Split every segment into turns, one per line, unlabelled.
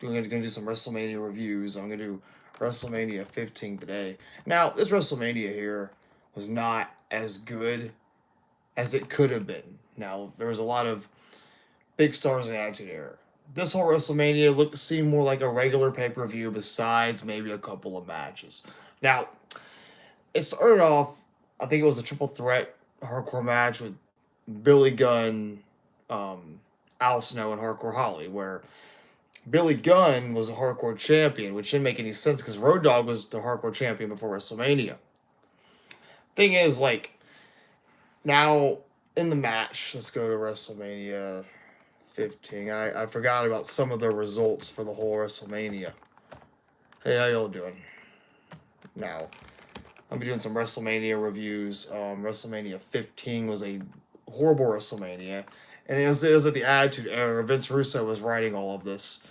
going to do some WrestleMania reviews. I'm going to do WrestleMania 15 today. Now, this WrestleMania here was not as good as it could have been. Now, there was a lot of big stars in the Attitude Era. This whole WrestleMania seemed more like a regular pay per view, besides maybe a couple of matches. Now, it started off. I think it was a triple threat hardcore match with Billy Gunn, Al Snow, and Hardcore Holly, where Billy Gunn was a hardcore champion, which didn't make any sense because Road Dogg was the hardcore champion before WrestleMania. Thing is, like, now in the match, let's go to WrestleMania 15. I forgot about some of the results for the whole WrestleMania. Hey, how y'all doing? Now, I'll be doing some WrestleMania reviews. WrestleMania 15 was a horrible WrestleMania, and it was at the Attitude Era. Vince Russo was writing all of this.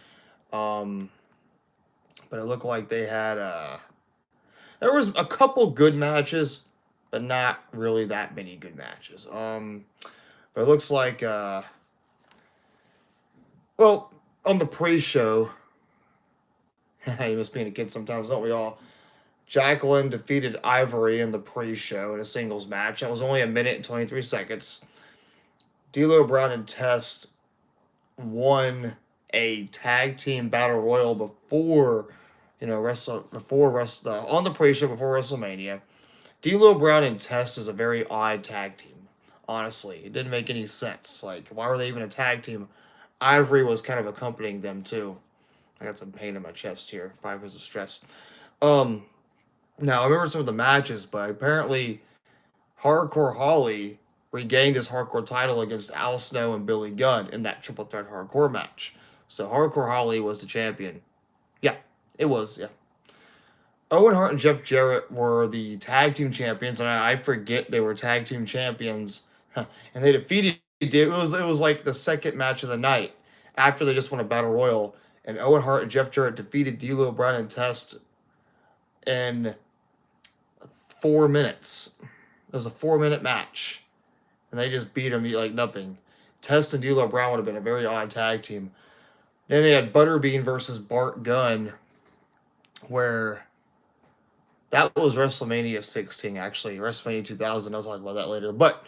But it looked like they had there was a couple good matches, but not really that many good matches. But it looks like well, on the pre-show, you miss being a kid sometimes, don't we all? Jacqueline defeated Ivory in the pre-show in a singles match. That was only a minute and 23 seconds. D'Lo Brown and Test won a tag team battle royal before, on the pre-show before WrestleMania. D'Lo Brown and Test is a very odd tag team. Honestly, it didn't make any sense. Like, why were they even a tag team? Ivory was kind of accompanying them too. I got some pain in my chest here, probably because of stress. Now I remember some of the matches, but apparently, Hardcore Holly regained his hardcore title against Al Snow and Billy Gunn in that triple threat hardcore match. So Hardcore Holly was the champion. Yeah, it was, yeah. Owen Hart and Jeff Jarrett were the tag team champions, and I forget they were tag team champions. And they defeated it was like the second match of the night after they just won a battle royal, and Owen Hart and Jeff Jarrett defeated D'Lo Brown and Test in 4 minutes. It was a 4 minute match, and they just beat him like nothing. Test and D'Lo Brown would have been a very odd tag team. Then they had Butterbean versus Bart Gunn, where that was WrestleMania 16, actually. WrestleMania 2000, I'll talk about that later. But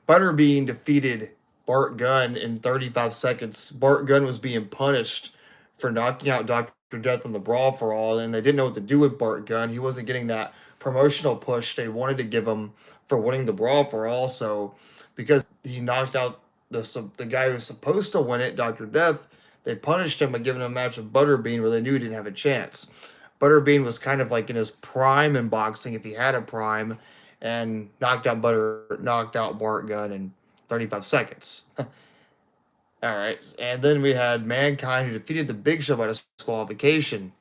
Butterbean defeated Bart Gunn in 35 seconds. Bart Gunn was being punished for knocking out Dr. Death in the Brawl for All, and they didn't know what to do with Bart Gunn. He wasn't getting that promotional push they wanted to give him for winning the Brawl for All. So, because he knocked out the guy who was supposed to win it, Dr. Death, they punished him by giving him a match with Butterbean where they knew he didn't have a chance. Butterbean was kind of like in his prime in boxing, if he had a prime, and knocked out Bart Gunn in 35 seconds. All right, and then we had Mankind, who defeated the Big Show by disqualification.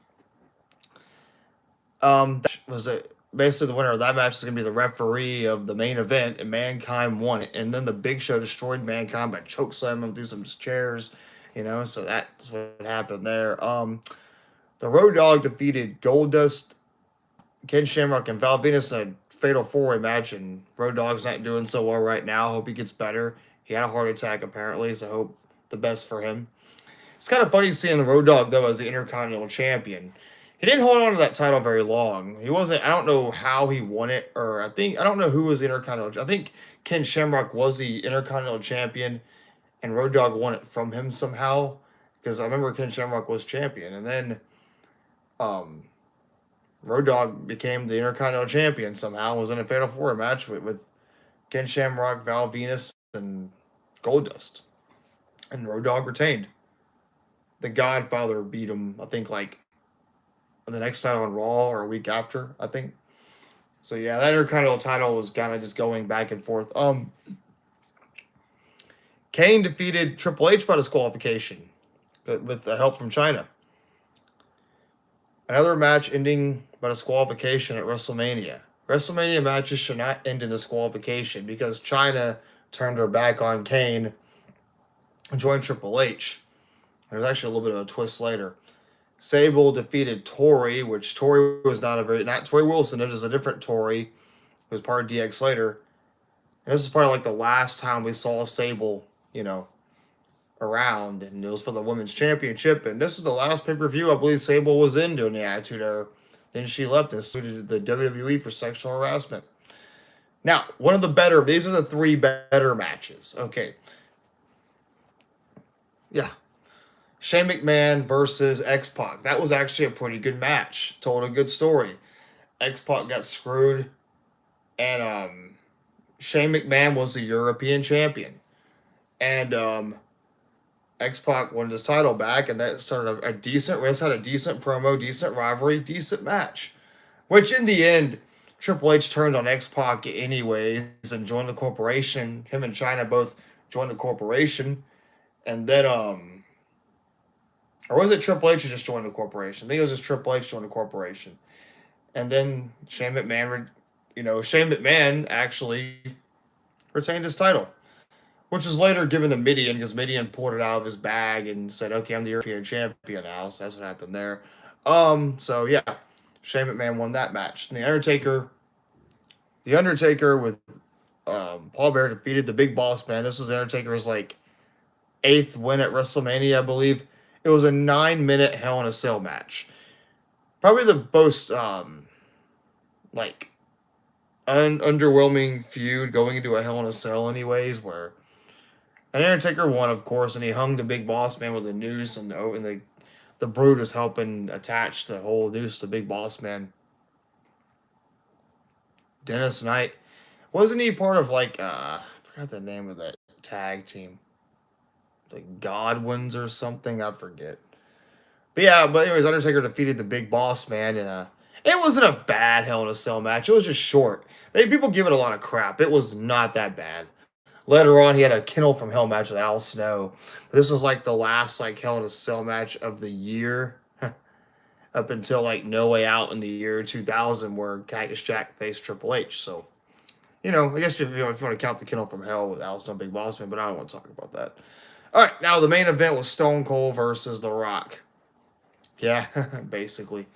Basically the winner of that match is going to be the referee of the main event, and Mankind won it. And then the Big Show destroyed Mankind by chokeslamming him through some chairs, so that's what happened there. The Road Dogg defeated Goldust, Ken Shamrock, and Val Venus in a fatal four-way match, and Road Dogg's not doing so well right now. Hope he gets better. He had a heart attack, apparently, so hope the best for him. It's kind of funny seeing the Road Dogg, though, as the Intercontinental Champion. He didn't hold on to that title very long. He wasn't, I don't know how he won it, or I don't know who was the Intercontinental. I think Ken Shamrock was the Intercontinental Champion, and Road Dogg won it from him somehow, because I remember Ken Shamrock was champion, and then Road Dogg became the Intercontinental Champion somehow, was in a Fatal 4 match with Ken Shamrock, Val Venus, and Goldust. And Road Dogg retained. The Godfather beat him, I think, like, on the next time on Raw or a week after, I think. So, yeah, that Intercontinental title was kind of just going back and forth. Kane defeated Triple H by disqualification with the help from China. Another match ending by disqualification at WrestleMania. WrestleMania matches should not end in disqualification because China turned her back on Kane and joined Triple H. There's actually a little bit of a twist later. Sable defeated Tori, which Tori was not Tori Wilson, it was a different Tori. It was part of DX later. And this is probably like the last time we saw Sable, around, and it was for the women's championship. And this is the last pay per view I believe Sable was in during the Attitude Era. Then she left and sued the WWE for sexual harassment. Now, one of the better, these are the three better matches. Okay. Yeah. Shane McMahon versus X Pac. That was actually a pretty good match. Told a good story. X Pac got screwed, and Shane McMahon was the European champion. And X Pac won his title back, and that started a decent race, had a decent promo, decent rivalry, decent match. Which in the end, Triple H turned on X Pac anyways and joined the corporation. Him and China both joined the corporation, and then or was it Triple H who just joined the corporation? I think it was just Triple H joined the corporation, and then Shane McMahon, Shane McMahon actually retained his title, which was later given to Midian because Midian pulled it out of his bag and said, "Okay, I'm the European champion now." So that's what happened there. So yeah, Shane McMahon won that match. And the Undertaker with Paul Bearer defeated the Big Boss Man. This was the Undertaker's like 8th win at WrestleMania, I believe. It was a 9-minute Hell in a Cell match. Probably the most like underwhelming feud going into a Hell in a Cell, anyways. Where an Undertaker won, of course, and he hung the Big Boss Man with a noose, and the Brood was helping attach the whole noose to Big Boss Man. Dennis Knight, wasn't he part of like I forgot the name of that tag team, like Godwins or something? I forget. But anyways, Undertaker defeated the Big Boss Man, and it wasn't a bad Hell in a Cell match. It was just short. People give it a lot of crap. It was not that bad. Later on, he had a Kennel from Hell match with Al Snow. But this was like the last like Hell in a Cell match of the year, up until like No Way Out in the year 2000, where Cactus Jack faced Triple H. So, I guess if you want to count the Kennel from Hell with Al Snow, Big Boss Man, but I don't want to talk about that. All right, now the main event was Stone Cold versus The Rock. Yeah, basically.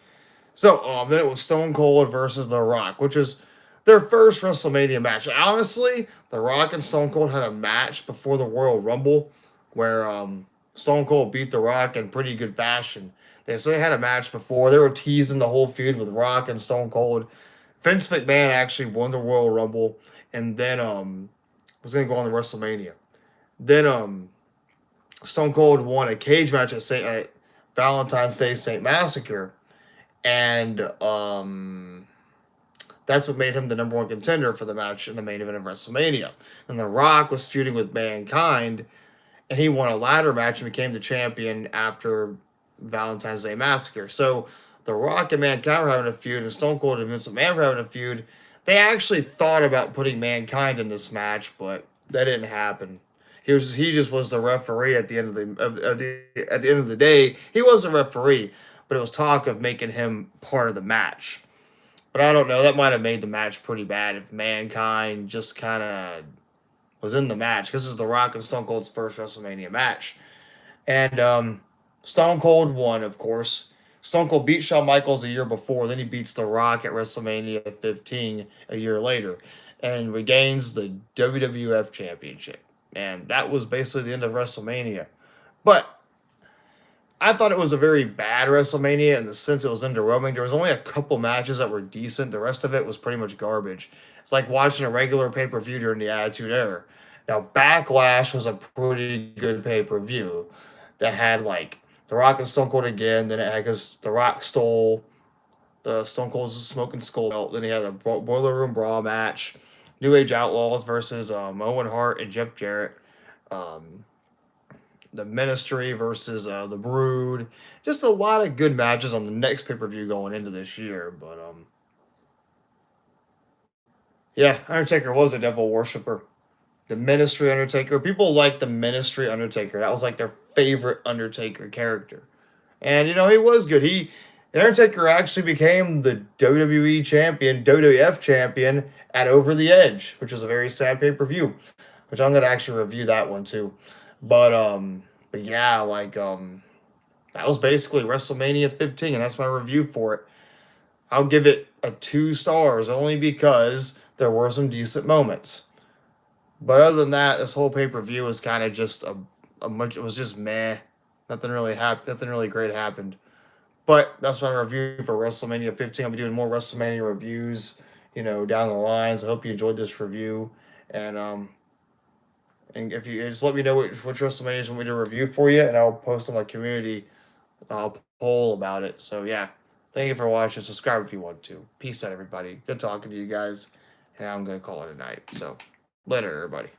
So then it was Stone Cold versus The Rock, which is their first WrestleMania match. Honestly, The Rock and Stone Cold had a match before the Royal Rumble where Stone Cold beat The Rock in pretty good fashion. They had a match before. They were teasing the whole feud with Rock and Stone Cold. Vince McMahon actually won the Royal Rumble and then was going to go on to WrestleMania. Then Stone Cold won a cage match at Valentine's Day St. Massacre. And that's what made him the number one contender for the match in the main event of WrestleMania. And The Rock was feuding with Mankind, and he won a ladder match and became the champion after Valentine's Day Massacre. So The Rock and Mankind were having a feud, and Stone Cold and Vince McMahon were having a feud. They actually thought about putting Mankind in this match, but that didn't happen. He just was the referee at the end at the end of the day. He was a referee, but it was talk of making him part of the match. But I don't know. That might have made the match pretty bad if Mankind just kind of was in the match, because this is The Rock and Stone Cold's first WrestleMania match. And Stone Cold won, of course. Stone Cold beat Shawn Michaels a year before. Then he beats The Rock at WrestleMania 15 a year later and regains the WWF Championship. And that was basically the end of WrestleMania. But I thought it was a very bad WrestleMania in the sense it was underwhelming. There was only a couple matches that were decent. The rest of it was pretty much garbage. It's like watching a regular pay-per-view during the Attitude Era. Now, Backlash was a pretty good pay-per-view that had like The Rock and Stone Cold again. Then it had, because The Rock stole the Stone Cold's Smoking Skull belt. Then he had a Boiler Room Brawl match. New Age Outlaws versus Owen Hart and Jeff Jarrett. The Ministry versus the Brood. Just a lot of good matches on the next pay-per-view going into this year. But yeah, Undertaker was a devil worshiper. The Ministry Undertaker. People like the Ministry Undertaker. That was like their favorite Undertaker character. And he was good. The Undertaker actually became the WWE champion, WWF champion at Over the Edge, which was a very sad pay-per-view, which I'm gonna actually review that one too. But yeah, like that was basically WrestleMania 15, and that's my review for it. I'll give it a 2 stars only because there were some decent moments. But other than that, this whole pay-per-view is kind of just It was just meh. Nothing really happened. Nothing really great happened. But that's my review for WrestleMania 15. I'll be doing more WrestleMania reviews, down the lines. I hope you enjoyed this review, and if you just let me know which WrestleManias you want me to review for you, and I'll post on my community poll about it. So yeah, thank you for watching. Subscribe if you want to. Peace out, everybody. Good talking to you guys, and I'm gonna call it a night. So later, everybody.